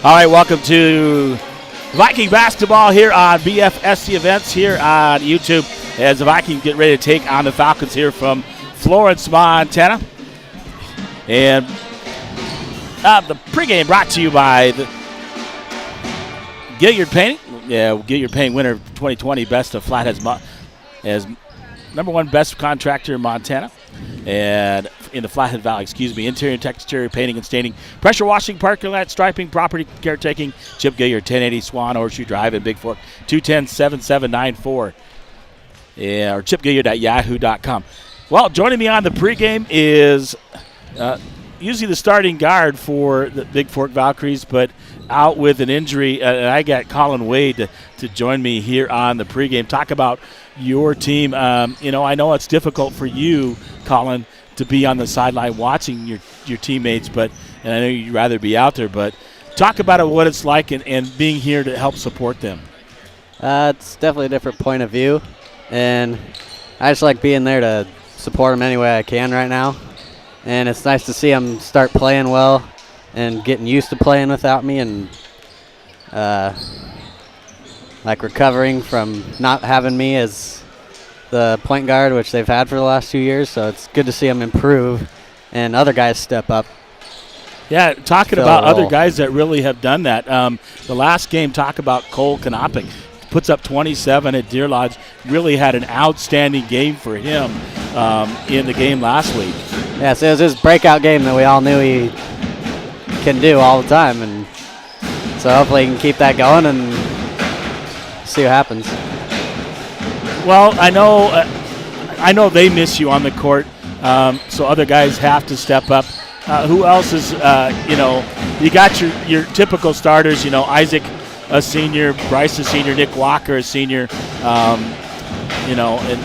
All right, welcome to Viking basketball here on BFSC Events here on YouTube as the Vikings get ready to take on the Falcons here from Florence, Montana. And the pregame brought to you by the Gilliard Painting. Yeah, Gilliard Painting winner of 2020 Best of Flatheads as #1 best contractor in Montana. And in the Flathead Valley, interior and exterior painting and staining, pressure washing, parking lot striping, property caretaking. Chip Gilliard, 1080 Swan Horseshoe Drive in Bigfork, 210-7794. Yeah, or chipgilliard@yahoo.com. Well, joining me on the pregame is usually the starting guard for the Bigfork Valkyries, but out with an injury. And I got Colin Wade to join me here on the pregame. Talk about your team. I know it's difficult for you, Colin, to be on the sideline watching your teammates, and I know you'd rather be out there, but talk about what it's like and being here to help support them. It's definitely a different point of view, and I just like being there to support them any way I can right now. And it's nice to see them start playing well and getting used to playing without me, and recovering from not having me as the point guard, which they've had for the last 2 years. So it's good to see them improve and other guys step up. Yeah, talking about other guys that really have done that. The last game, talk about Cole Kanopik. Puts up 27 at Deer Lodge. Really had an outstanding game for him in the game last week. Yeah, so it was his breakout game that we all knew he can do all the time. And so hopefully he can keep that going and see what happens. Well, I know they miss you on the court, so other guys have to step up. Who else is, you got your typical starters, Isaac, a senior, Bryce, a senior, Nick Walker, a senior, and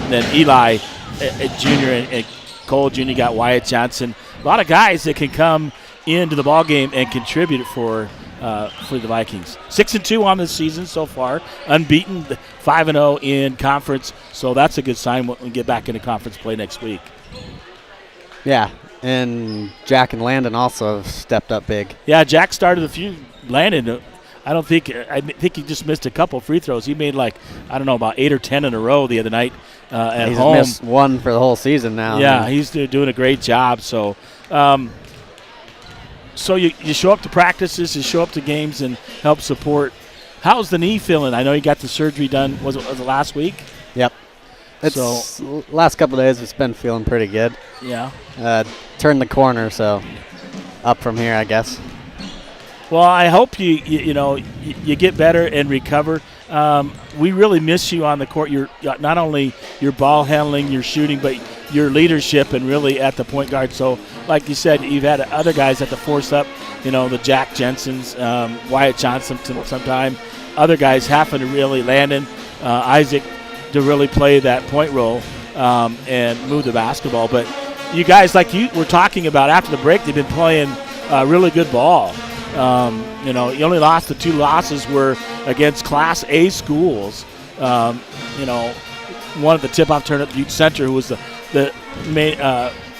then Eli, a junior, and Cole Jr. got Wyatt Johnson. A lot of guys that can come into the ballgame and contribute for the Vikings. 6-2 on the season so far, unbeaten, 5-0 in conference. So that's a good sign when we get back into conference play next week. Yeah, and Jack and Landon also have stepped up big. Yeah, Jack started a few. Landon, I think he just missed a couple free throws. He made about 8 or 10 in a row the other night at home. He's missed one for the whole season now. Yeah, he's doing a great job. So, so you show up to practices, you show up to games, and help support. How's the knee feeling? I know you got the surgery done. Was it last week? Yep. Last couple of days, it's been feeling pretty good. Yeah. Turned the corner, so up from here, I guess. Well, I hope you get better and recover. We really miss you on the court. You're not only your ball handling, your shooting, but your leadership and really at the point guard. So, like you said, you've had other guys that to force up. The Jack Jensens, Wyatt Johnson sometime. Other guys having to really Landon, Isaac to really play that point role and move the basketball. But you guys, like you were talking about after the break, they've been playing really good ball. You only lost the 2 losses were against Class A schools. One of the tip-off tournament, Butte Center, who was the main,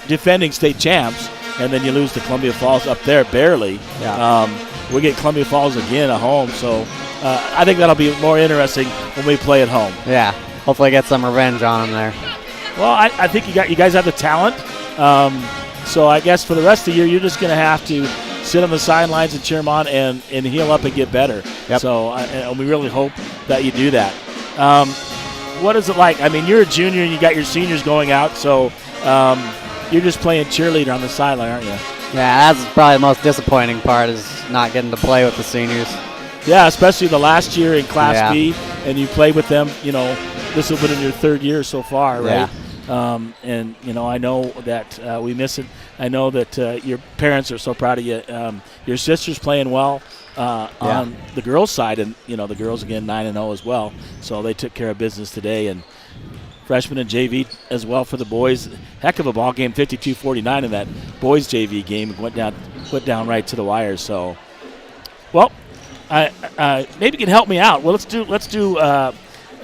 defending state champs, and then you lose to Columbia Falls up there barely. Yeah. We get Columbia Falls again at home, so I think that'll be more interesting when we play at home. Yeah, hopefully get some revenge on them there. Well, I think you guys have the talent, so I guess for the rest of the year you're just going to have to sit on the sidelines and cheer them on and heal up and get better. Yep. So and we really hope that you do that. What is it like? I mean, you're a junior and you got your seniors going out, so you're just playing cheerleader on the sideline, aren't you? Yeah, that's probably the most disappointing part is not getting to play with the seniors. Yeah, especially the last year in Class B, Yeah. and you played with them. This will be in your 3rd year so far, right? Yeah. And I know that we miss it. I know that your parents are so proud of you. Your sister's playing well on the girls' side, and the girls again 9-0 as well. So they took care of business today, and freshman and JV as well for the boys. Heck of a ball game, 52-49 in that boys JV game. Went down right to the wire. So, well, maybe you can help me out. Well, let's do the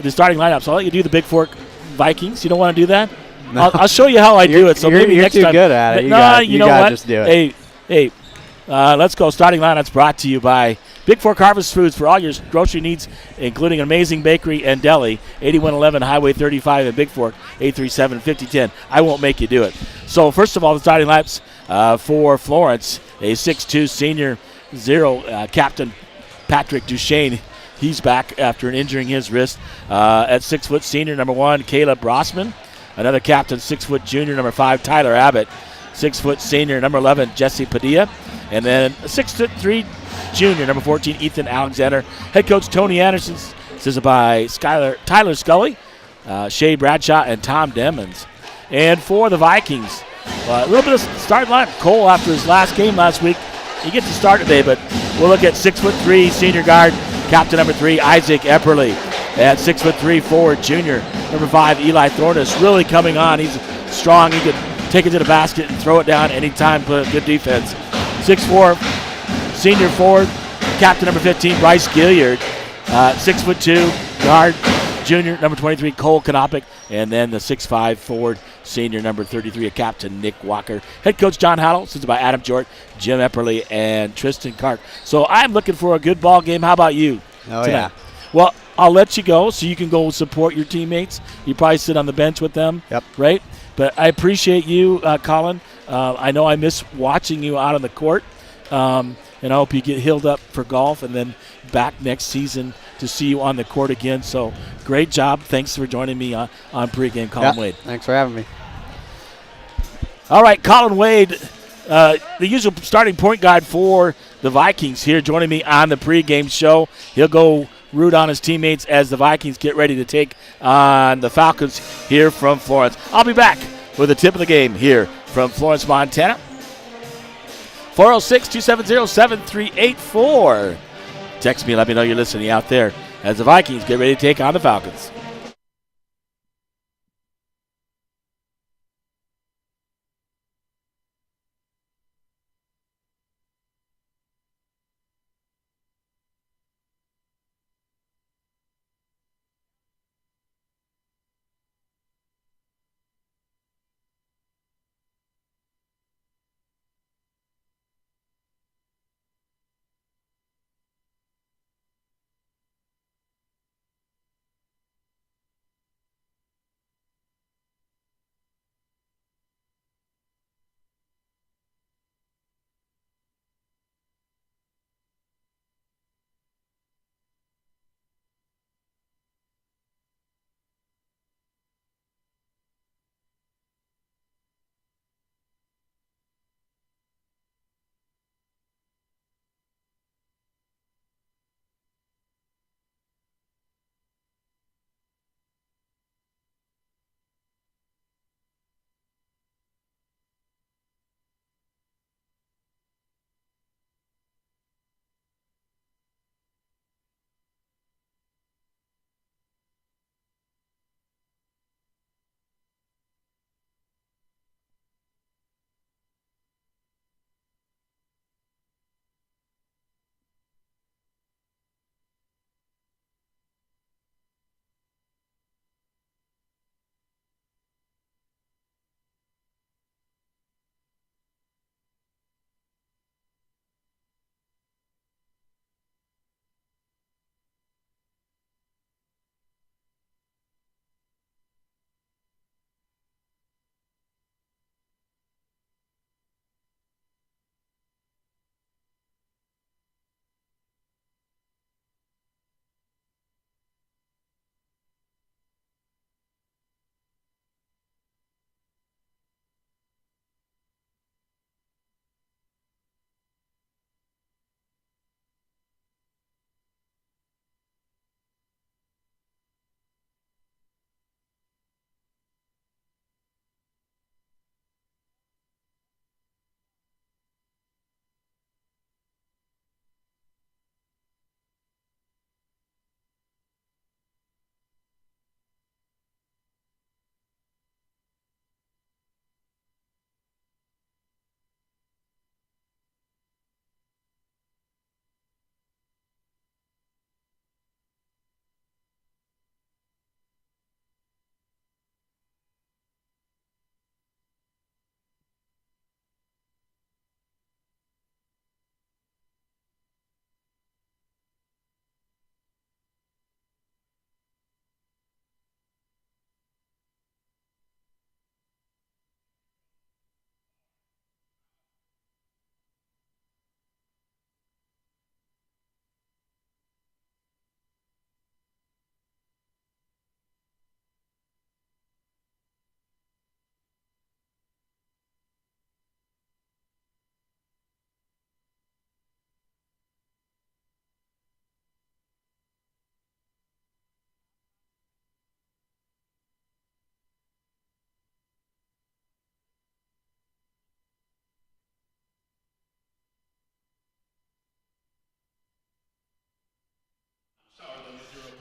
starting lineup. So I'll let you do the Bigfork Vikings. You don't want to do that? No. I'll show you how I do it. So maybe you're next too time. good at it. You know what? Just do it. Hey, Let's go. Starting lineups brought to you by Bigfork Harvest Foods for all your grocery needs, including an amazing bakery and deli. 8111 Highway 35 in Bigfork, 837-5010. I won't make you do it. So first of all, the starting lineups for Florence, a 6'2 senior zero captain Patrick Duchesne. He's back after injuring his wrist. At 6 foot senior, number 1, Caleb Rossman. Another captain, 6 foot junior, number 5, Tyler Abbott. 6 foot senior, number 11, Jesse Padilla. And then a 6'3" junior, number 14, Ethan Alexander. Head coach Tony Anderson, assisted by Tyler Scully, Shay Bradshaw, and Tom Demmons. And for the Vikings, a little bit of start line. Cole, after his last game last week, he gets to start today, but we'll look at 6'3" senior guard, captain number 3, Isaac Epperly. At 6'3" forward, junior, number 5, Eli Thornus, really coming on. He's strong. He could take it to the basket and throw it down anytime, put good defense. 6'4", senior forward, captain number 15, Bryce Gilliard. 6'2", guard, junior, number 23, Cole Knopic. And then the 6'5", forward, senior, number 33, captain Nick Walker. Head coach John Howell, assisted by Adam Jort, Jim Epperly, and Tristan Clark. So I'm looking for a good ball game. How about you tonight? Yeah. Well, I'll let you go so you can go support your teammates. You probably sit on the bench with them, Yep. right? But I appreciate you, Colin. I know I miss watching you out on the court, and I hope you get healed up for golf and then back next season to see you on the court again. So great job. Thanks for joining me on pregame, Colin Wade. Thanks for having me. All right, Colin Wade, the usual starting point guard for the Vikings here, joining me on the pregame show. He'll go root on his teammates as the Vikings get ready to take on the Falcons here from Florence. I'll be back with a tip of the game here from Florence, Montana. 406-270-7384. Text me, let me know you're listening out there as the Vikings get ready to take on the Falcons.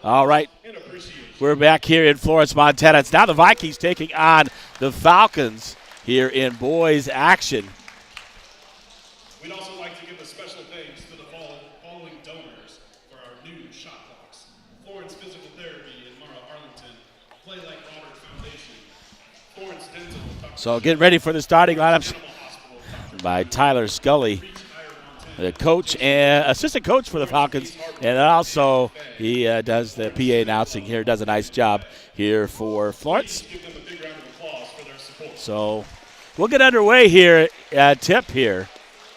All right. We're back here in Florence, Montana. It's now the Vikings taking on the Falcons here in boys action. We'd also like to give a special thanks to the following donors for our new shot clocks. Florence Physical Therapy in Mara, Arlington. Play Like Robert Foundation. Florence Dental. So getting ready for the starting lineups by Tyler Scully, the coach and assistant coach for the Falcons, and also he does the PA announcing here, does a nice job here for Florence. So we'll get underway here at tip here.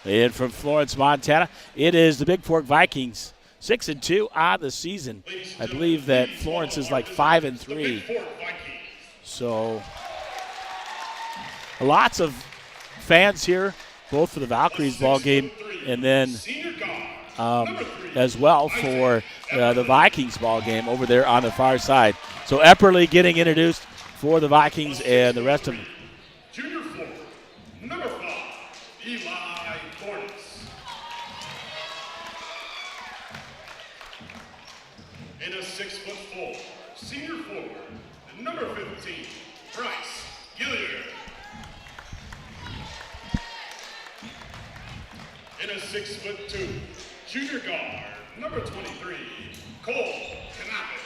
And from Florence, Montana, it is the Bigfork Vikings, 6-2 on the season. I believe that Florence is like 5-3. So lots of fans here, both for the Valkyries ball game and then as well for the Vikings ball game over there on the far side. So Epperly getting introduced for the Vikings and the rest of them. Junior forward, number 5, Eli Florence. In a 6'4", senior forward, number 15, Bryce Gilliard. In a 6'2", junior guard, number 23, Cole Kanape.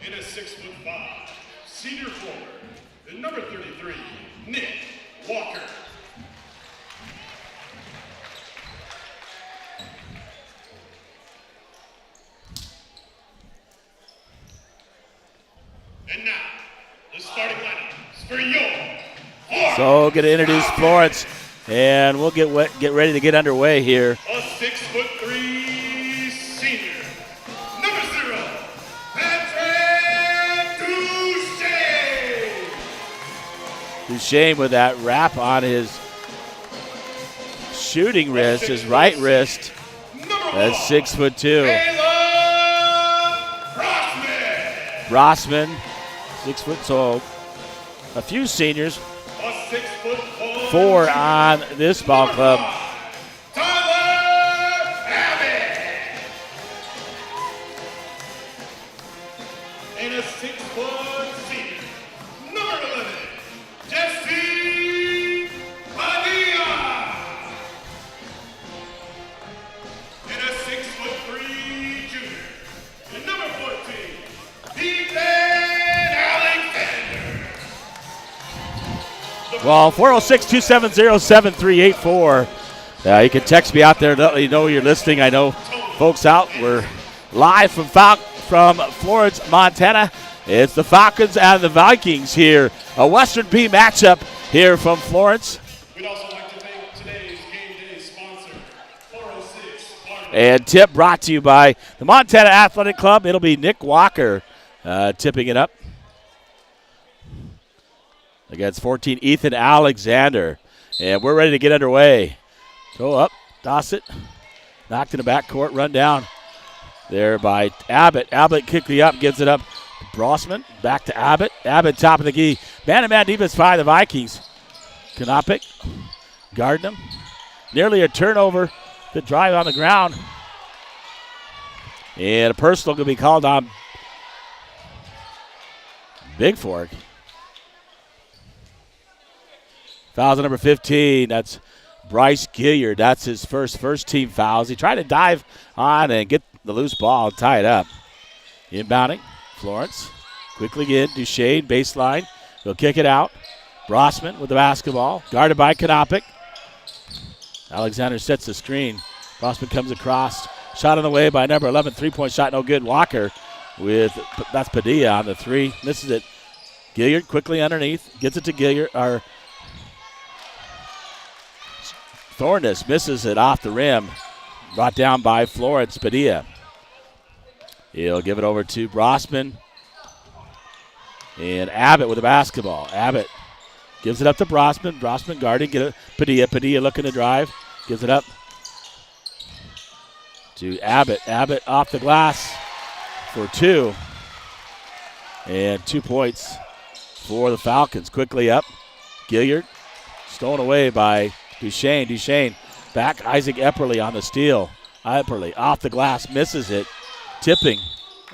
In a 6'5", senior forward, number 33, Nick Walker. And now, the starting lineup is for your So going to introduce Florence, and we'll get ready to get underway here. a 6'3" senior, number 0, Patrick Duchesne. Duchesne with that wrap on his shooting wrist, his right wrist. That's 6'2". Rossman. Rossman, 6 foot. So a few seniors, A 6'4" 4 on this ball club. Tyler Abbott. And a 6' senior, number 11, Jesse Padilla. And a 6'3" junior, and number 14, Ethan Alexander. Well, 406-270-7384. You can text me out there to let me know you're listening. I know folks out. We're live from Florence, Montana. It's the Falcons and the Vikings here. A Western P matchup here from Florence. We'd also like to thank today's game day sponsor, 406 Farm. And tip brought to you by the Montana Athletic Club. It'll be Nick Walker tipping it up. Against 14, Ethan Alexander. And we're ready to get underway. Go up, toss it. Knocked in the backcourt, run down there by Abbott. Abbott quickly up, gives it up to Brossman. Back to Abbott. Abbott top of the key. Man-to-man defense by the Vikings. Kanapic guarding him. Nearly a turnover. Good drive on the ground. And a personal going to be called on Bigfork. Fouls on number 15. That's Bryce Gilliard. That's his first team fouls. He tried to dive on and get the loose ball and tie it up. Inbounding. Florence. Quickly again. Duchesne, baseline. He'll kick it out. Brossman with the basketball. Guarded by Kanapic. Alexander sets the screen. Brossman comes across. Shot on the way by number 11. Three-point shot, no good. Walker that's Padilla on the 3. Misses it. Gilliard quickly underneath. Gets it to Gilliard. Thornus misses it off the rim. Brought down by Florence Padilla. He'll give it over to Brossman. And Abbott with the basketball. Abbott gives it up to Brossman. Brossman guarding. Get it. Padilla. Padilla looking to drive. Gives it up to Abbott. Abbott off the glass for 2. And 2 points for the Falcons. Quickly up. Gilliard stolen away by Duchesne. Duchesne back. Isaac Epperly on the steal. Epperly off the glass, misses it. Tipping.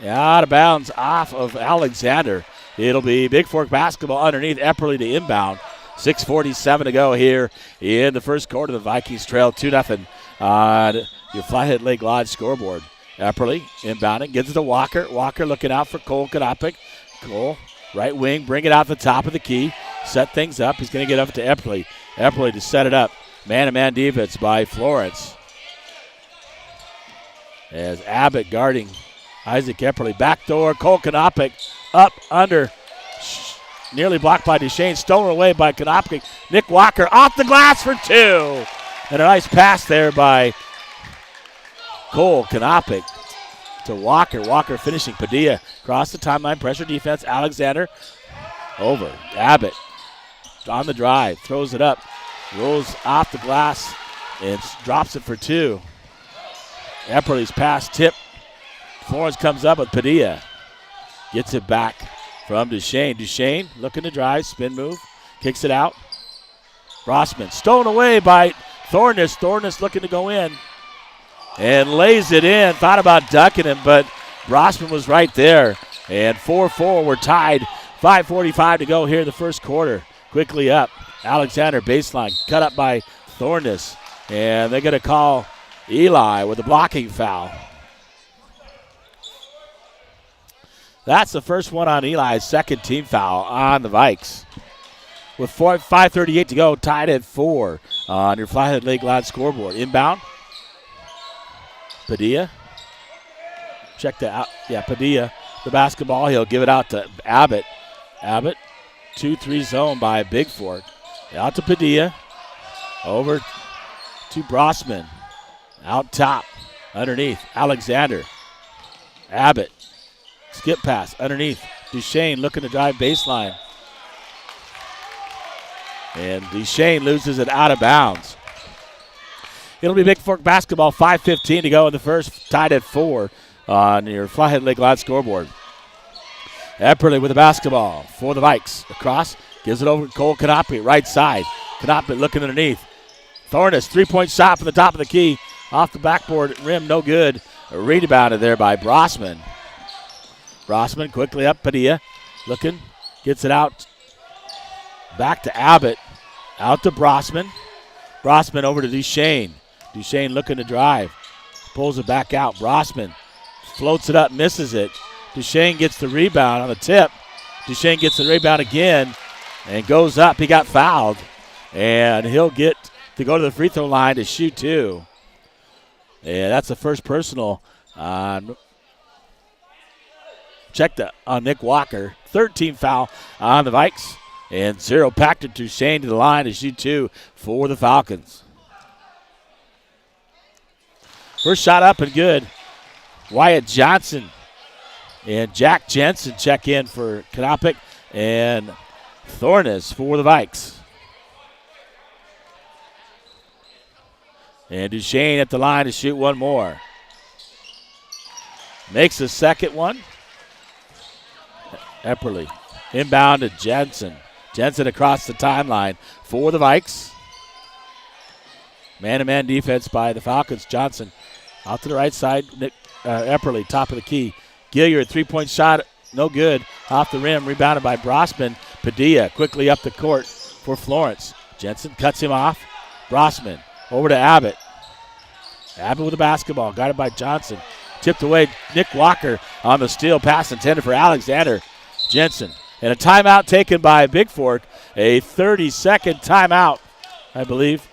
Out of bounds off of Alexander. It'll be Bigfork basketball underneath. Epperly to inbound. 6:47 to go here in the first quarter. The Vikings trail 2-0 on your Flathead Lake Lodge scoreboard. Epperly inbounding, gives it to Walker. Walker looking out for Cole Konopik. Cole, right wing, bring it out the top of the key. Set things up. He's going to get up to Epperly. Epperly to set it up. Man-to-man defense by Florence. As Abbott guarding Isaac Epperly. Backdoor, Cole Konopik up under. Nearly blocked by Duchesne. Stolen away by Konopik. Nick Walker off the glass for two. And a nice pass there by Cole Konopik to Walker. Walker finishing. Padilla across the timeline. Pressure defense. Alexander over. Abbott on the drive. Throws it up. Rolls off the glass and drops it for two. Epperly's pass tip. Florence comes up with Padilla. Gets it back from Duchesne. Duchesne looking to drive. Spin move. Kicks it out. Brossman stolen away by Thorness. Thorness looking to go in. And lays it in. Thought about ducking him, but Brossman was right there. And 4-4. We're tied. 5:45 to go here in the first quarter. Quickly up. Alexander baseline. Cut up by Thorness. And they're going to call Eli with a blocking foul. That's the first one on Eli's second team foul on the Vikes. With 5:38 to go, tied at 4 on your Flathead Lake Lodge scoreboard. Inbound. Padilla. Check that out. Yeah, Padilla, the basketball. He'll give it out to Abbott. Abbott, 2-3 zone by Bigfork. Out to Padilla. Over to Brossman. Out top. Underneath. Alexander. Abbott. Skip pass. Underneath. Duchesne looking to drive baseline. And Duchesne loses it out of bounds. It'll be Bigfork basketball. 5:15 to go in the first. Tied at 4 on your Flathead Lake Lodge scoreboard. Epperly with the basketball for the Vikes. Across. Gives it over to Cole Konopik. Right side. Konopik looking underneath. Thorness. 3-point shot from the top of the key. Off the backboard rim. No good. Rebounded there by Brossman. Brossman quickly up. Padilla looking. Gets it out. Back to Abbott. Out to Brossman. Brossman over to Duchesne. Duchesne looking to drive. Pulls it back out. Brossman floats it up. Misses it. Duchesne gets the rebound on the tip. Duchesne gets the rebound again and goes up. He got fouled. And he'll get to go to the free throw line to shoot two. And that's the first personal on on Nick Walker. 13 foul on the Vikes. And 0 Packard Duchesne to the line to shoot two for the Falcons. First shot up and good. Wyatt Johnson and Jack Jensen check in for Konopik and Thorness for the Vikes. And Duchesne at the line to shoot one more. Makes the second one. Epperly inbound to Jensen. Jensen across the timeline for the Vikes. Man-to-man defense by the Falcons. Johnson out to the right side. Epperly, top of the key. Gilliard, 3-point shot, no good. Off the rim, rebounded by Brossman. Padilla quickly up the court for Florence. Jensen cuts him off. Brossman over to Abbott. Abbott with the basketball, guarded by Johnson. Tipped away, Nick Walker on the steal. Pass intended for Alexander. Jensen. And a timeout taken by Bigfork. A 30-second timeout, I believe.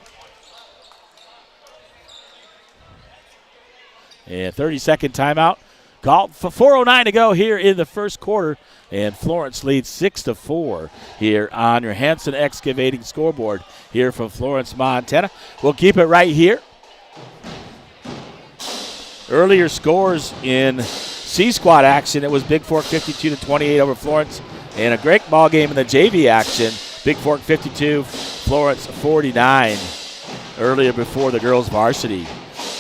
And 30-second timeout called for 4:09 to go here in the first quarter. And Florence leads 6-4 here on your Hanson Excavating scoreboard here from Florence, Montana. We'll keep it right here. Earlier scores in C-Squad action, it was Bigfork 52-28 over Florence. And a great ball game in the JV action. Bigfork 52, Florence 49 earlier before the girls varsity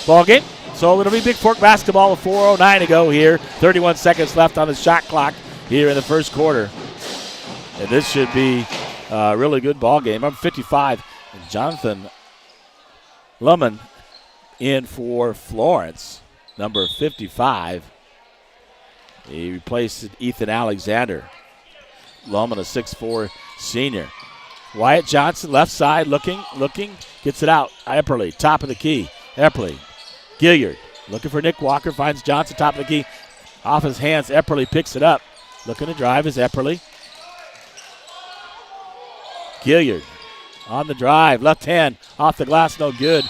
ball game. So it'll be Bigfork basketball with 4:09 to go here. 31 seconds left on the shot clock here in the first quarter. And this should be a really good ball game. Number 55, Jonathan Lemon in for Florence, number 55. He replaced Ethan Alexander. Loman, a 6'4 senior. Wyatt Johnson, left side, looking, gets it out. Epperly, top of the key. Epperly, Gilliard, looking for Nick Walker, finds Johnson, top of the key. Off his hands, Epperly picks it up. Looking to drive is Epperly. Gilliard on the drive, left hand, off the glass, no good.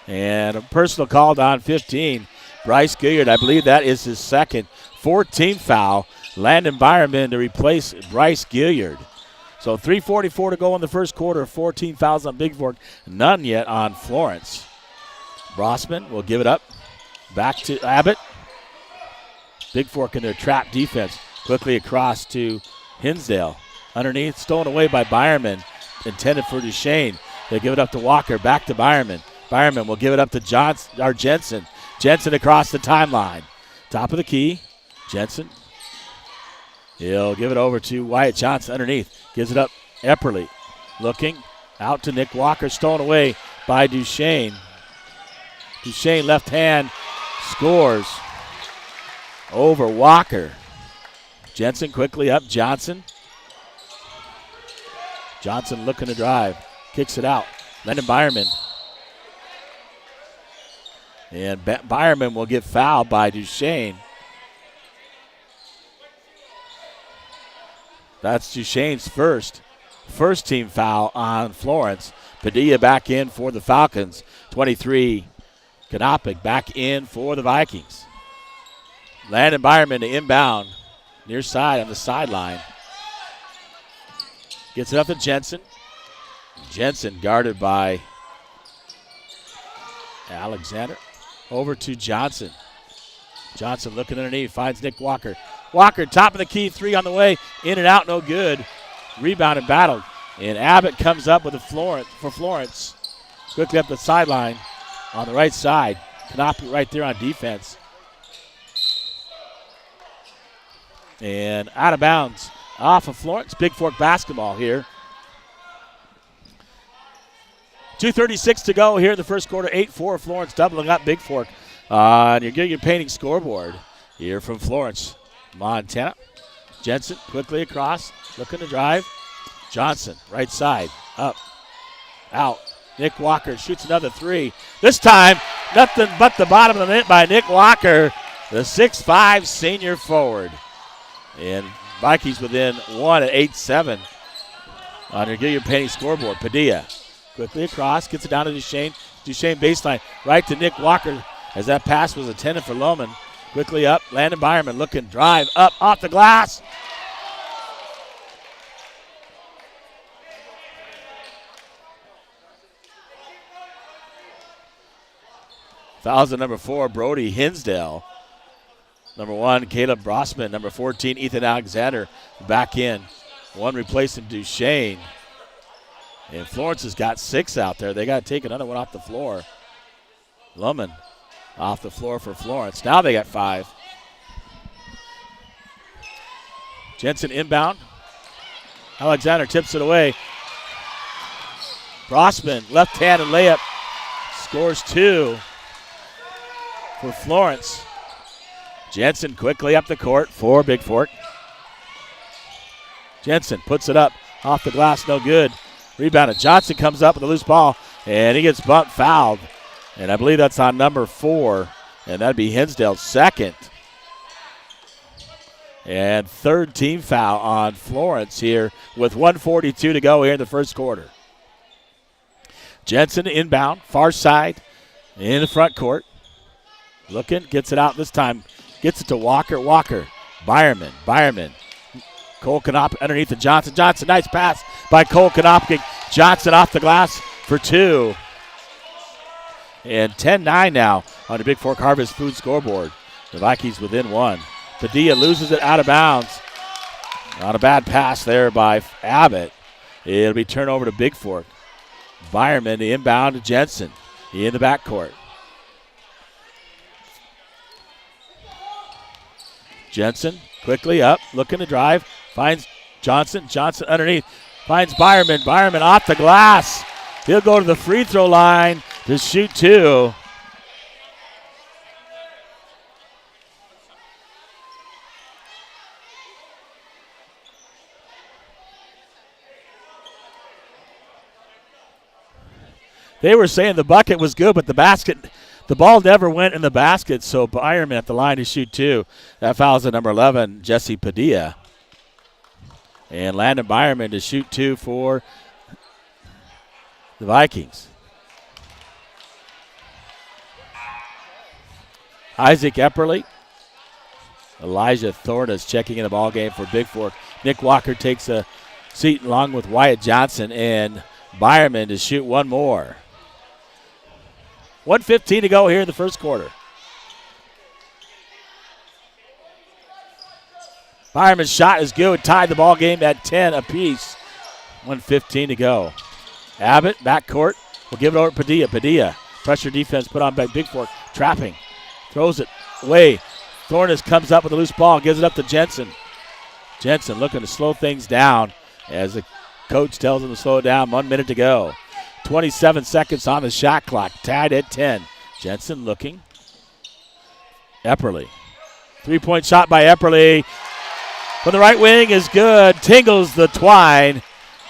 And a personal called on 15. Bryce Gilliard, I believe that is his second. 14th foul. Landon Byerman to replace Bryce Gilliard. So 3:44 to go in the first quarter. 14 fouls on Bigfork. None yet on Florence. Brossman will give it up. Back to Abbott. Bigfork in their trap defense. Quickly across to Hinsdale. Underneath, stolen away by Byerman. Intended for Duchesne. They give it up to Walker. Back to Byerman. Byerman will give it up to Jensen. Jensen across the timeline. Top of the key. Jensen. He'll give it over to Wyatt Johnson underneath. Gives it up. Epperly looking out to Nick Walker. Stolen away by Duchesne. Duchesne left hand scores over Walker. Jensen quickly up. Johnson. Johnson looking to drive. Kicks it out. Landon Byerman. And Byerman will get fouled by Duchesne. That's Duchesne's first team foul on Florence. Padilla back in for the Falcons. 23. Kanopic back in for the Vikings. Landon Byerman to inbound. Near side on the sideline. Gets it up to Jensen. Jensen guarded by Alexander. Over to Johnson. Johnson looking underneath. Finds Nick Walker. Walker, top of the key. 3 on the way. In and out, no good. Rebound and battled. And Abbott comes up with for Florence. Quickly up the sideline on the right side. Kanopi right there on defense. And out of bounds off of Florence. Bigfork basketball here. 2:36 to go here in the first quarter. 8-4 Florence doubling up Bigfork. And you're getting your painting scoreboard here from Florence, Montana. Jensen quickly across, looking to drive. Johnson, right side, up, out. Nick Walker shoots another 3. This time, nothing but the bottom of the net by Nick Walker, the 6'5 senior forward. And Vikings within 1 at 8-7 on your Get Your Painting scoreboard. Padilla quickly across, gets it down to Duchesne. Duchesne baseline, right to Nick Walker as that pass was intended for Lohman. Quickly up, Landon Byerman looking, drive up, off the glass. Fouls at number 4, Brody Hinsdale. Number 1, Caleb Brossman. Number 14, Ethan Alexander back in. 1 replacing Duchesne. And Florence has got 6 out there. They got to take another one off the floor. Lohman off the floor for Florence. Now they got 5. Jensen inbound. Alexander tips it away. Brossman, left-handed layup, scores 2 for Florence. Jensen quickly up the court for Bigfork. Jensen puts it up, off the glass, no good. Rebounded. Johnson comes up with a loose ball, and he gets bumped, fouled. And I believe that's on number 4, and that'd be Hinsdale's second. And third team foul on Florence here with 1:42 to go here in the first quarter. Jensen inbound, far side, in the front court. Looking, gets it out this time. Gets it to Walker. Byerman. Cole Canop underneath the Johnson. Nice pass by Cole Canop. Johnson off the glass for 2. And 10-9 now on the Bigfork Harvest Food scoreboard. The Vikings within 1. Padilla loses it out of bounds. Not a bad pass there by Abbott. It'll be turned over to Bigfork. Byerman, the inbound to Jensen in the backcourt. Jensen quickly up, looking to drive, finds Johnson. Johnson underneath. Finds Byerman. Byerman off the glass. He'll go to the free throw line to shoot 2. They were saying the bucket was good, but the ball never went in the basket, so Byerman at the line to shoot 2. That fouls at number 11, Jesse Padilla. And Landon Byerman to shoot 2 for the Vikings. Isaac Epperly. Elijah Thorne is checking in the ball game for Bigfork. Nick Walker takes a seat along with Wyatt Johnson, and Byerman to shoot 1 more. 1:15 to go here in the first quarter. Byerman's shot is good. Tied the ball game at 10 apiece. 1:15 to go. Abbott, backcourt. We'll give it over to Padilla. Padilla, pressure defense put on by Bigfork. Trapping. Throws it away. Thornus comes up with a loose ball. Gives it up to Jensen. Jensen looking to slow things down as the coach tells him to slow it down. 1 minute to go. 27 seconds on the shot clock. Tied at 10. Jensen looking. Epperly. 3-point shot by Epperly. From the right wing is good. Tingles the twine.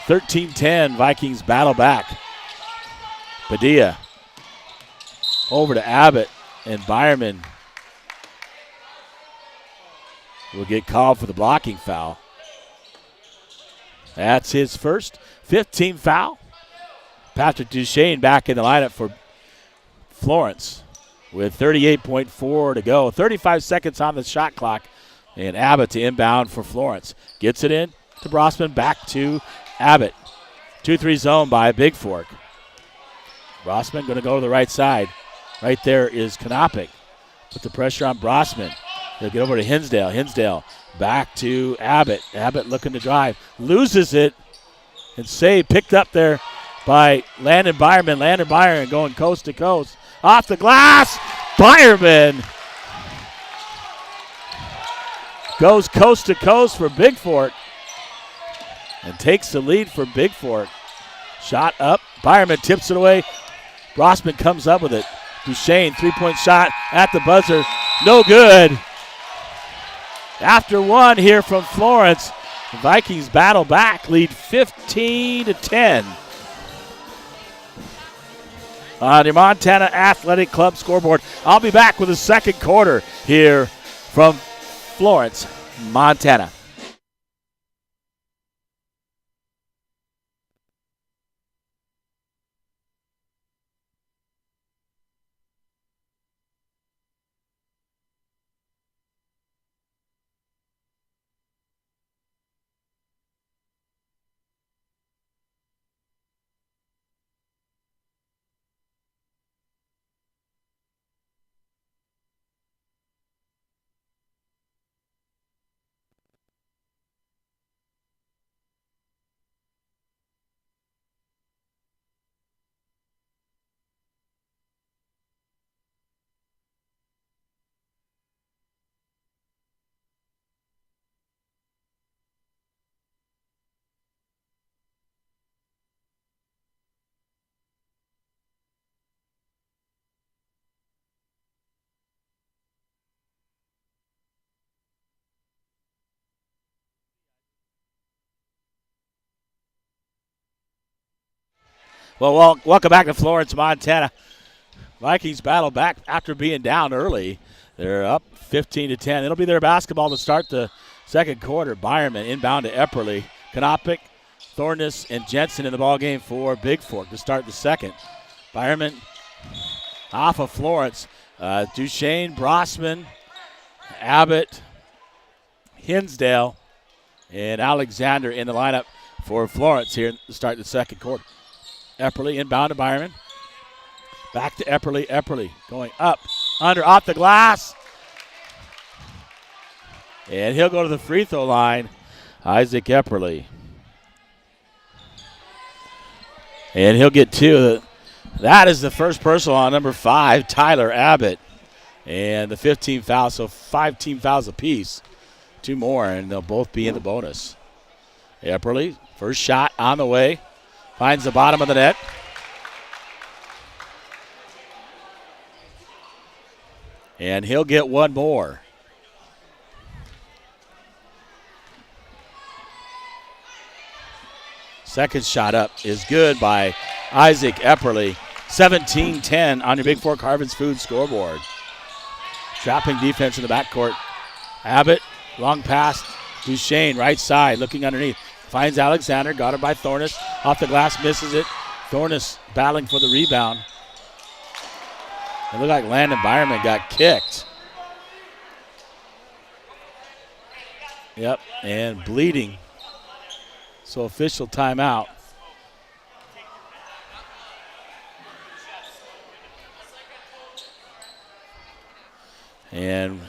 13-10. Vikings battle back. Padilla. Over to Abbott. And Byerman will get called for the blocking foul. That's his first. 15th foul. Patrick Duchesne back in the lineup for Florence with 38.4 to go. 35 seconds on the shot clock. And Abbott to inbound for Florence. Gets it in to Brossman. Back to Abbott. 2-3 zone by Bigfork. Brossman going to go to the right side. Right there is Konopik. Put the pressure on Brossman. He'll get over to Hinsdale. Hinsdale back to Abbott. Abbott looking to drive. Loses it. And save picked up there by Landon Byerman. Landon Byerman going coast to coast. Off the glass. Byerman goes coast to coast for Bigfork and takes the lead for Bigfork. Shot up. Byerman tips it away. Brossman comes up with it. Duchesne, 3-point shot at the buzzer. No good. After 1 here from Florence, the Vikings battle back, lead 15-10. On your Montana Athletic Club scoreboard. I'll be back with the second quarter here from Florence, Montana. Well, welcome back to Florence, Montana. Vikings battle back after being down early. They're up 15-10. It'll be their basketball to start the second quarter. Byerman inbound to Epperly. Konopik, Thornus, and Jensen in the ballgame for Bigfork to start the second. Byerman off of Florence. Duchesne, Brossman, Abbott, Hinsdale, and Alexander in the lineup for Florence here to start the second quarter. Epperly inbound to Byerman. Back to Epperly. Epperly going up, under, off the glass. And he'll go to the free throw line. Isaac Epperly. And he'll get 2. That is the first personal on number 5, Tyler Abbott. And the 15 fouls, so 5 team fouls apiece. 2 more, and they'll both be in the bonus. Epperly First shot on the way. Finds the bottom of the net. And he'll get one more. Second shot up is good by Isaac Epperly. 17-10 on your Bigfork Harvest Food scoreboard. Trapping defense in the backcourt. Abbott, long pass. Duchesne, right side, looking underneath. Finds Alexander, got her by Thornus. Off the glass, misses it. Thornus battling for the rebound. It looked like Landon Byerman got kicked. Yep, and bleeding. So official timeout. And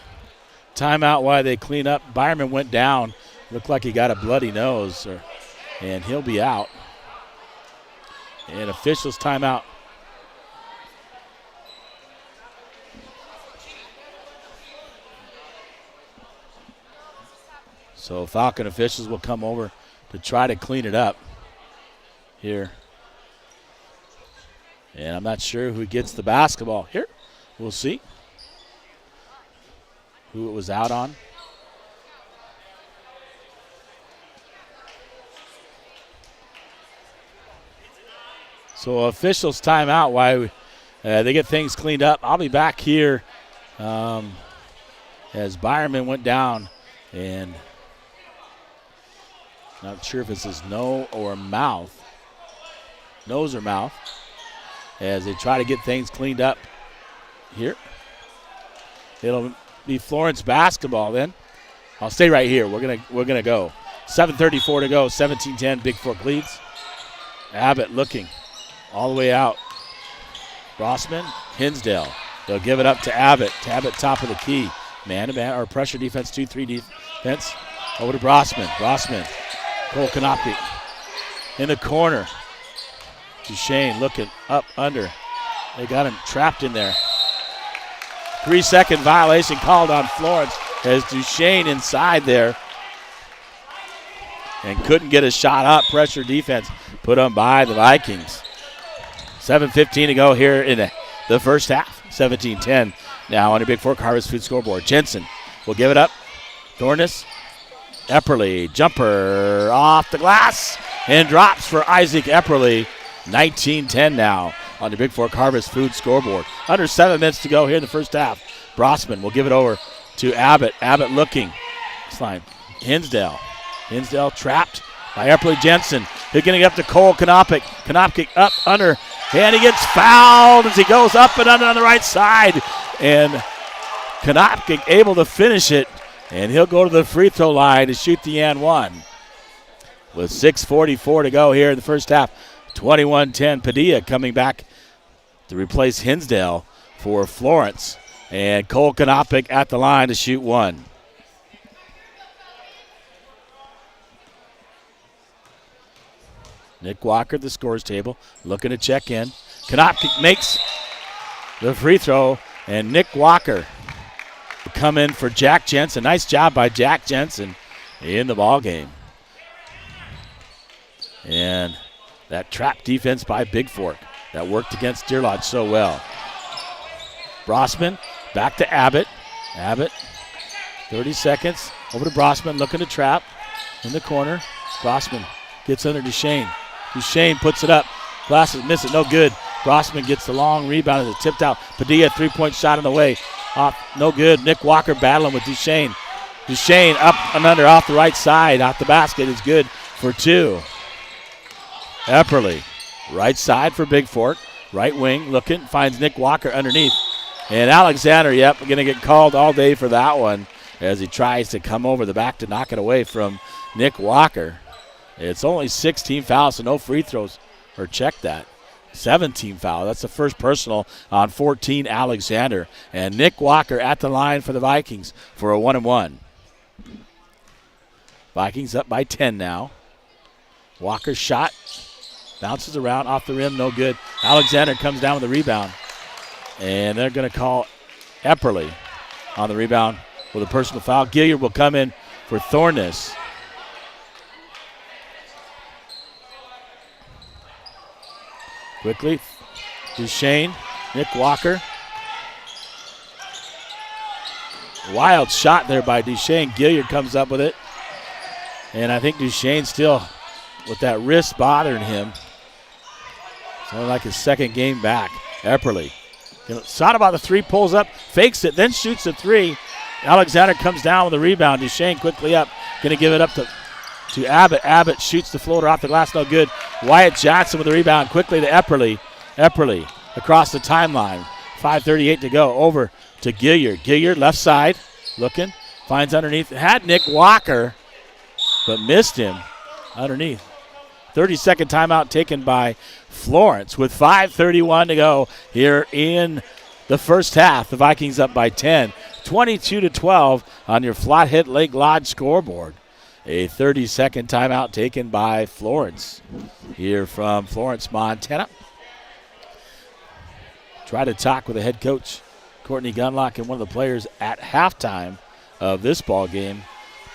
timeout while they clean up. Byerman went down. Looked like he got a bloody nose, and he'll be out. And officials timeout. So Falcon officials will come over to try to clean it up here. And I'm not sure who gets the basketball here. We'll see who it was out on. So officials timeout while they get things cleaned up. I'll be back here as Byerman went down, and not sure if it's his nose or mouth, as they try to get things cleaned up here. It'll be Florence basketball then. I'll stay right here. We're gonna go. 7:34 to go. 17-10. Bigfork leads. Abbott looking all the way out. Rossman, Hinsdale. They'll give it up to Abbott. Abbott top of the key. Man-to-man or pressure defense, 2-3 defense. Over to Brossman. Brossman. Cole Canopy in the corner. Duchesne looking up under. They got him trapped in there. 3-second violation called on Florence as Duchesne inside there and couldn't get a shot up. Pressure defense put on by the Vikings. 7:15 to go here in the first half. 17-10 now on your Bigfork Harvest Food scoreboard. Jensen will give it up. Thornus. Epperly, jumper off the glass and drops for Isaac Epperly. 19-10 now on the Bigfork Harvest Food scoreboard. Under 7 minutes to go here in the first half. Brossman will give it over to Abbott. Abbott looking. Slime. Hinsdale. Hinsdale trapped by Epperly Jensen. They're getting up to Cole Canopy. Canopy up under, and he gets fouled as he goes up and under on the right side. And Canopy able to finish it. And he'll go to the free throw line to shoot the and one. With 6:44 to go here in the first half. 21-10. Padilla coming back to replace Hinsdale for Florence. And Cole Canopy at the line to shoot one. Nick Walker at the scores table looking to check in. Canopy makes the free throw, and Nick Walker come in for Jack Jensen. Nice job by Jack Jensen in the ball game. And that trap defense by Bigfork that worked against Deer Lodge so well. Brossman back to Abbott. Abbott, 30 seconds. Over to Brossman looking to trap in the corner. Brossman gets under Duchesne. Duchesne puts it up. Glasses miss it, no good. Brossman gets the long rebound as it tipped out. Padilla, 3-point shot on the way. Off, no good. Nick Walker battling with Duchesne. Duchesne up and under off the right side. Off the basket is good for two. Epperly, right side for Bigfork. Right wing looking, finds Nick Walker underneath. And Alexander, going to get called all day for that one as he tries to come over the back to knock it away from Nick Walker. It's only 16 fouls, so no free throws. Or check that. 17 foul. That's the first personal on 14 Alexander. And Nick Walker at the line for the Vikings for a 1-and-1. Vikings up by 10 now. Walker's shot bounces around off the rim, no good. Alexander comes down with the rebound. And they're going to call Epperly on the rebound with a personal foul. Gilliard will come in for Thornus. Quickly, Duchesne, Nick Walker. Wild shot there by Duchesne. Gilliard comes up with it. And I think Duchesne still with that wrist bothering him. It's only like his second game back. Epperly. Shot about the three, pulls up, fakes it, then shoots the three. Alexander comes down with a rebound. Duchesne quickly up. Going to give it up to Abbott. Abbott shoots the floater off the glass, no good. Wyatt Johnson with the rebound quickly to Epperly. Epperly across the timeline. 5:38 to go. Over to Gilliard. Gilliard left side, looking, finds underneath. Had Nick Walker, but missed him underneath. 30-second timeout taken by Florence with 5:31 to go here in the first half. The Vikings up by 10, 22-12 on your Flathead Lake Lodge scoreboard. A 30-second timeout taken by Florence here from Florence, Montana. Try to talk with the head coach, Courtney Gunlock, and one of the players at halftime of this ball game.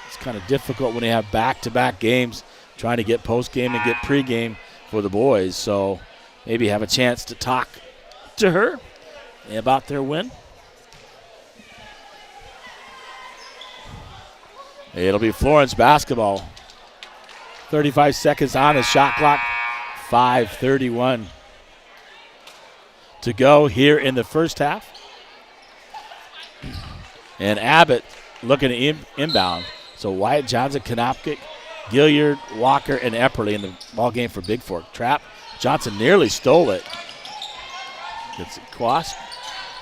It's kind of difficult when you have back-to-back games, trying to get post-game and get pre-game for the boys. So maybe have a chance to talk to her about their win. It'll be Florence basketball. 35 seconds on the shot clock. 5:31 to go here in the first half. And Abbott looking to inbound. So Wyatt Johnson, Konopkic, Gilliard, Walker, and Epperly in the ball game for Bigfork. Trap. Johnson nearly stole it. Gets it crossed.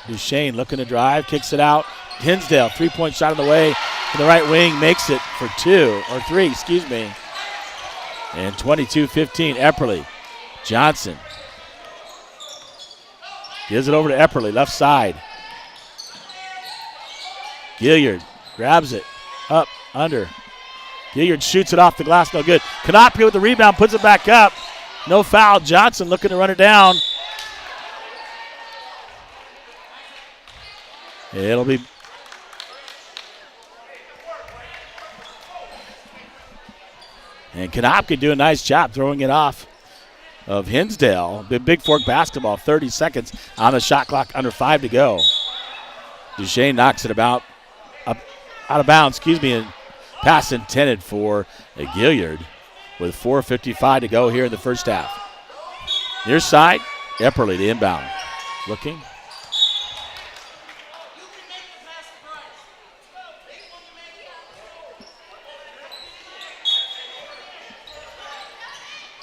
Duchesne looking to drive, kicks it out. Hinsdale, three-point shot on the way to the right wing, makes it for three. And 22-15, Epperly. Johnson gives it over to Epperly, left side. Gilliard grabs it, up, under. Gilliard shoots it off the glass, no good. Konopka with the rebound, puts it back up. No foul. Johnson looking to run it down. It'll be and Konopka do a nice job throwing it off of Hinsdale. Bigfork basketball, 30 seconds on the shot clock, under 5 to go. Duchesne knocks it out of bounds, and pass intended for Gilliard with 4:55 to go here in the first half. Near side, Epperly to inbound. Looking.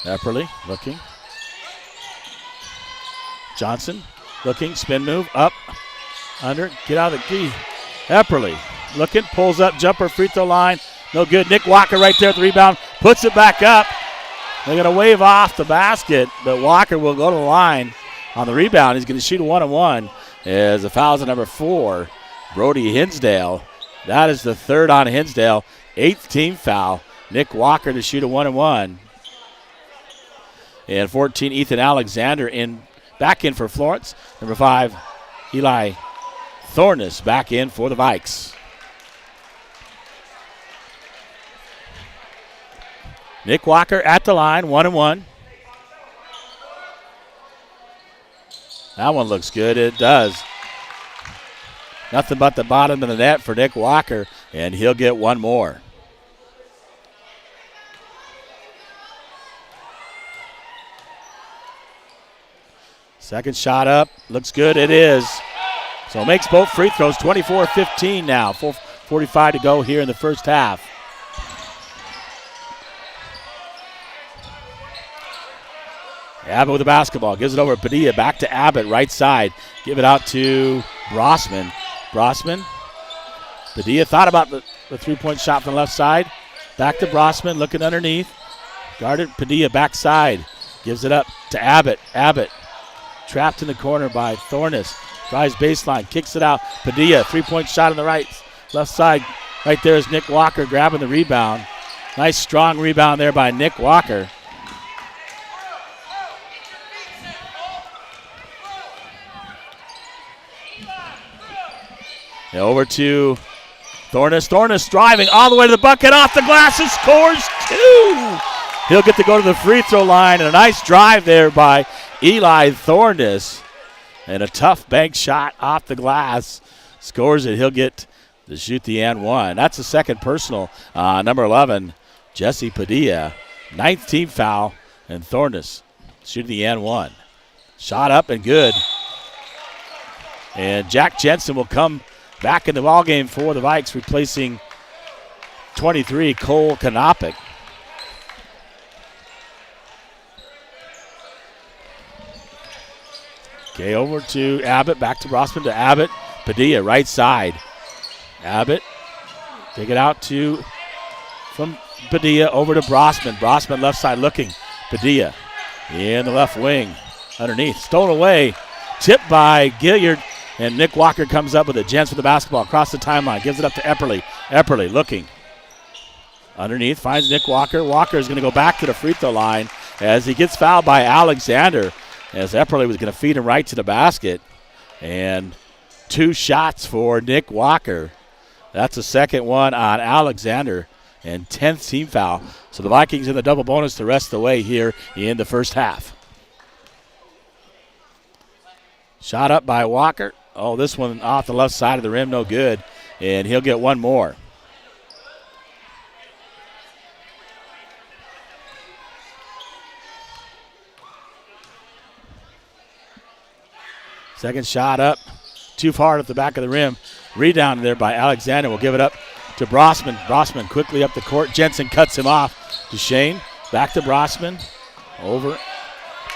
Epperly looking. Johnson looking, spin move, up, under, get out of the key. Epperly looking, pulls up, jumper, free throw line, no good. Nick Walker right there at the rebound, puts it back up. They're going to wave off the basket, but Walker will go to the line on the rebound. He's going to shoot a 1-on-1 as the foul's on number 4, Brody Hinsdale. That is the third on Hinsdale, 8th team foul. Nick Walker to shoot a 1-on-1. And 14, Ethan Alexander back in for Florence. Number 5, Eli Thornus back in for the Vikes. Nick Walker at the line, 1-on-1. That one looks good. It does. Nothing but the bottom of the net for Nick Walker, and he'll get one more. Second shot up. Looks good. It is. So makes both free throws. 24-15 now. 4:45 to go here in the first half. Abbott with the basketball. Gives it over to Padilla. Back to Abbott. Right side. Give it out to Brossman. Padilla thought about the three-point shot from the left side. Back to Brossman. Looking underneath. Guarded Padilla backside. Gives it up to Abbott. Abbott. Trapped in the corner by Thornus. Drives baseline, kicks it out. Padilla, three-point shot on the right. Left side, right there is Nick Walker grabbing the rebound. Nice strong rebound there by Nick Walker. And over to Thornus. Thornus driving all the way to the bucket, off the glass, and scores 2. He'll get to go to the free throw line, and a nice drive there by Eli Thornus. And a tough bank shot off the glass. Scores it. He'll get to shoot the and one. That's the second personal. Number 11, Jesse Padilla. 9th team foul. And Thornus shooting the and one. Shot up and good. And Jack Jensen will come back in the ballgame for the Vikes, replacing 23, Cole Kanopik. Okay, over to Abbott, back to Rossman to Abbott. Padilla, right side. Abbott, take it out from Padilla over to Brossman. Brossman left side looking. Padilla in the left wing. Underneath, stolen away. Tipped by Gilliard, and Nick Walker comes up with it. Jens with the basketball across the timeline. Gives it up to Epperly. Epperly looking. Underneath, finds Nick Walker. Walker is going to go back to the free throw line as he gets fouled by Alexander, as Epperly was going to feed him right to the basket. And 2 shots for Nick Walker. That's the second one on Alexander, and 10th team foul. So the Vikings in the double bonus the rest of the way here in the first half. Shot up by Walker. Oh, this one off the left side of the rim, no good. And he'll get one more. Second shot up, too far at the back of the rim. Rebound there by Alexander. Will give it up to Brossman. Brossman quickly up the court. Jensen cuts him off to Shane. Back to Brossman. Over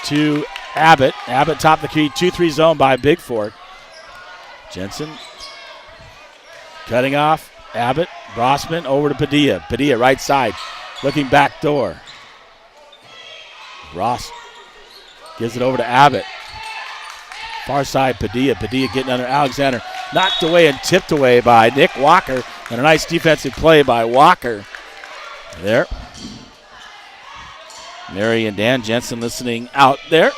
to Abbott. Abbott top the key. 2-3 zone by Bigfork. Jensen cutting off. Abbott. Brossman over to Padilla. Padilla right side. Looking back door. Ross gives it over to Abbott. Far side, Padilla. Padilla getting under Alexander. Knocked away and tipped away by Nick Walker. And a nice defensive play by Walker. There. Mary and Dan Jensen listening out there.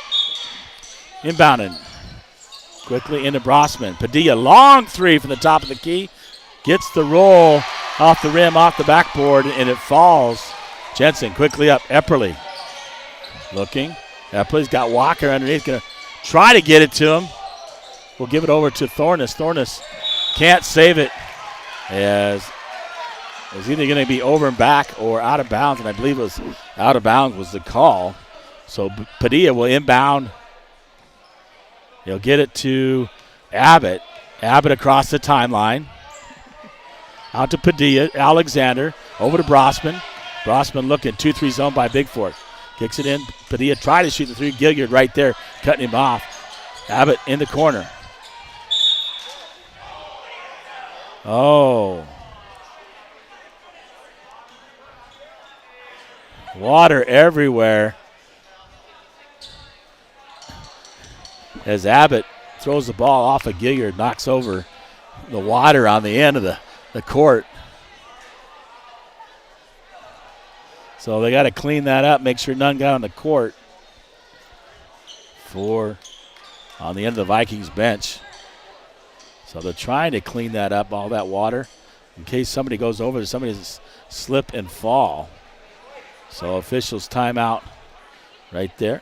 Inbounding. Quickly into Brossman. Padilla, long three from the top of the key. Gets the roll off the rim, off the backboard, and it falls. Jensen quickly up. Epperly looking. Epperly's got Walker underneath. Going to try to get it to him. We'll give it over to Thornus. Thornus can't save it, as it was either going to be over and back or out of bounds, and I believe it was out of bounds was the call. So Padilla will inbound. He'll get it to Abbott. Abbott across the timeline. Out to Padilla. Alexander over to Brossman. Brossman looking. 2-3 zone by Bigfork. Kicks it in. Padilla tried to shoot the three. Gilliard right there, cutting him off. Abbott in the corner. Oh. Water everywhere. As Abbott throws the ball off of Gilliard, knocks over the water on the end of the court. So they got to clean that up, make sure none got on the court on the end of the Vikings bench. So they're trying to clean that up, all that water, in case somebody goes over, somebody's slip and fall. So officials timeout right there.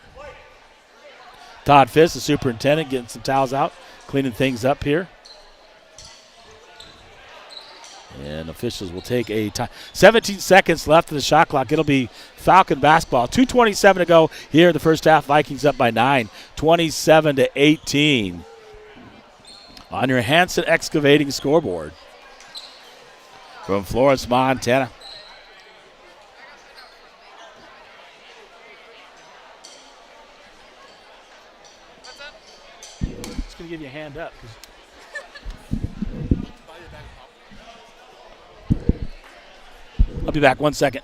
Todd Fisk, the superintendent, getting some towels out, cleaning things up here. And officials will take a time. 17 seconds left of the shot clock. It'll be Falcon basketball. 2:27 to go here in the first half. Vikings up by 9, 27-18. On your Hanson Excavating scoreboard from Florence, Montana. Just going to give you a hand up. I'll be back 1 second.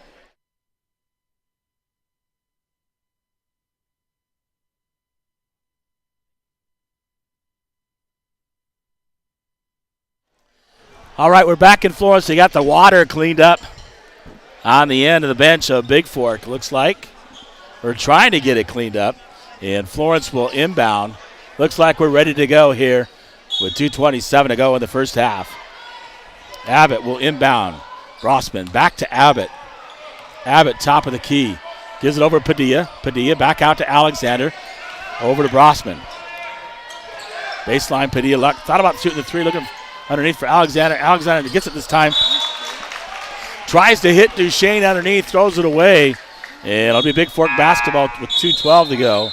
All right, we're back in Florence. They got the water cleaned up on the end of the bench of Bigfork, looks like. We're trying to get it cleaned up, and Florence will inbound. Looks like we're ready to go here with 2:27 to go in the first half. Abbott will inbound. Brossman back to Abbott. Abbott top of the key. Gives it over to Padilla. Padilla back out to Alexander. Over to Brossman. Baseline, Padilla luck. Thought about shooting the three, looking underneath for Alexander. Alexander gets it this time. Tries to hit Duchesne underneath, throws it away. And it'll be Bigfork basketball with 2:12 to go.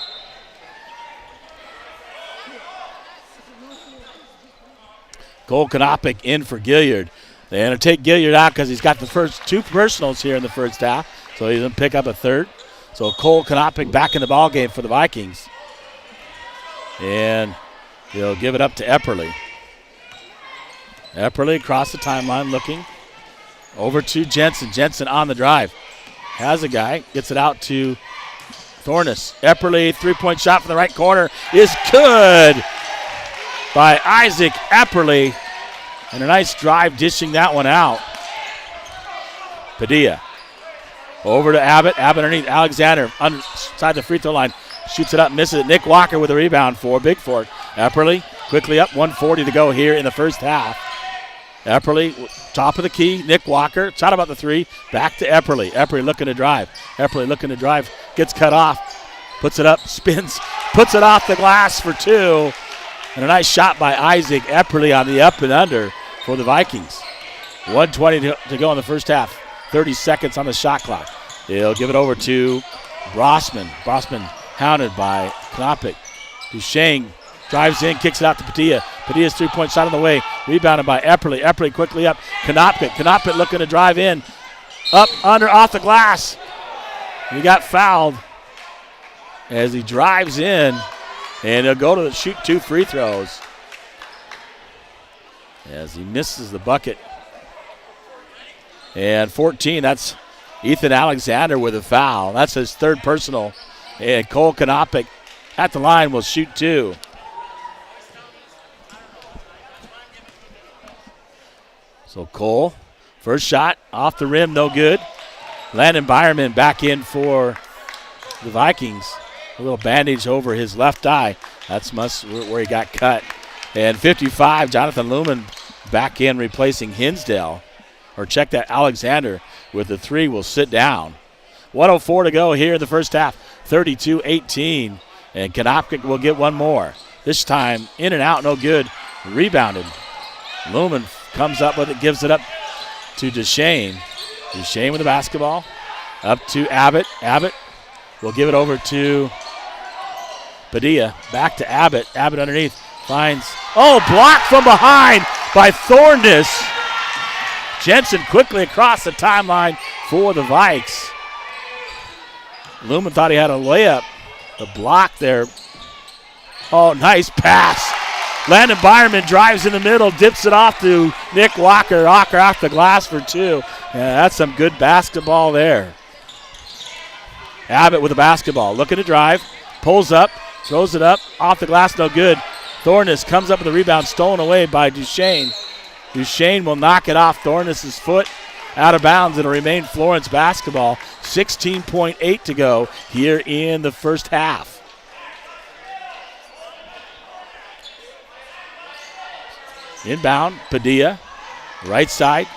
Cole Konopik in for Gilliard. They're going to take Gilliard out because he's got the first two personals here in the first half. So he's going to pick up a third. So Cole Konopik back in the ballgame for the Vikings. And he'll give it up to Epperly. Epperly across the timeline looking. Over to Jensen. Jensen on the drive. Has a guy. Gets it out to Thornus. Epperly, three-point shot from the right corner is good by Isaac Epperly. And a nice drive dishing that one out. Padilla. Over to Abbott. Abbott underneath. Alexander inside the free throw line. Shoots it up, misses it. Nick Walker with a rebound for Bigfork. Epperly quickly up. 1:40 to go here in the first half. Epperly, top of the key. Nick Walker, shot about the three. Back to Epperly. Epperly looking to drive. Epperly looking to drive. Gets cut off. Puts it up, spins. Puts it off the glass for two. And a nice shot by Isaac Epperly on the up and under for the Vikings. 1:20 to go in the first half. 30 seconds on the shot clock. They'll give it over to Brossman. Brossman hounded by Konopik. Duchesne drives in, kicks it out to Padilla. Padilla's three-point shot on the way. Rebounded by Epperly. Epperly quickly up. Konopik. Konopik looking to drive in. Up, under, off the glass. He got fouled as he drives in. And he'll go to shoot two free throws as he misses the bucket. And 14, that's Ethan Alexander with a foul. That's his third personal. And Cole Konopik at the line will shoot two. So Cole, first shot off the rim, no good. Landon Byerman back in for the Vikings. A little bandage over his left eye. That's where he got cut. And 55, Jonathan Lumen back in replacing Hinsdale. Or check that, Alexander with the three will sit down. 1:04 to go here in the first half. 32-18. And Konopik will get one more. This time in and out, no good. Rebounded. Lumen comes up with it, gives it up to Duchesne. Duchesne with the basketball. Up to Abbott. Abbott will give it over to Padilla. Back to Abbott. Abbott underneath. Finds. Oh, blocked from behind by Thornus. Jensen quickly across the timeline for the Vikes. Lumen thought he had a layup. The block there. Oh, nice pass. Landon Byerman drives in the middle, dips it off to Nick Walker. Walker off the glass for two. Yeah, that's some good basketball there. Abbott with the basketball, looking to drive. Pulls up, throws it up, off the glass, no good. Thornus comes up with a rebound, stolen away by Duchesne. Duchesne will knock it off Thornus' foot out of bounds. It'll remain Florence basketball. 16.8 to go here in the first half. Inbound, Padilla, right side.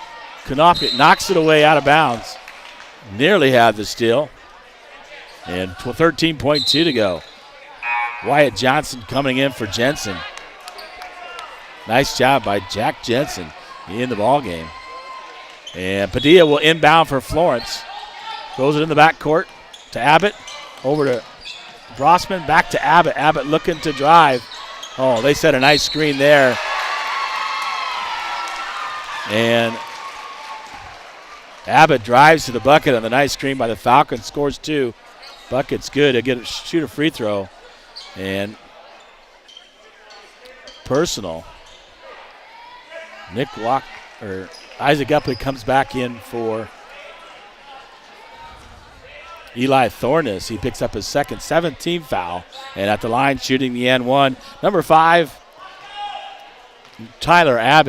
Konopik knocks it away out of bounds. Nearly had the steal. And 13.2 to go. Wyatt Johnson coming in for Jensen. Nice job by Jack Jensen in the ball game. And Padilla will inbound for Florence. Throws it in the backcourt to Abbott. Over to Brossman, back to Abbott. Abbott looking to drive. Oh, they set a nice screen there. And Abbott drives to the bucket on the nice screen by the Falcons. Scores two. Bucket's good. He'll shoot a free throw. And personal. Isaac Epperly comes back in for Eli Thornus. He picks up his second 17 foul. And at the line shooting the N1. Number 5, Tyler Abbott.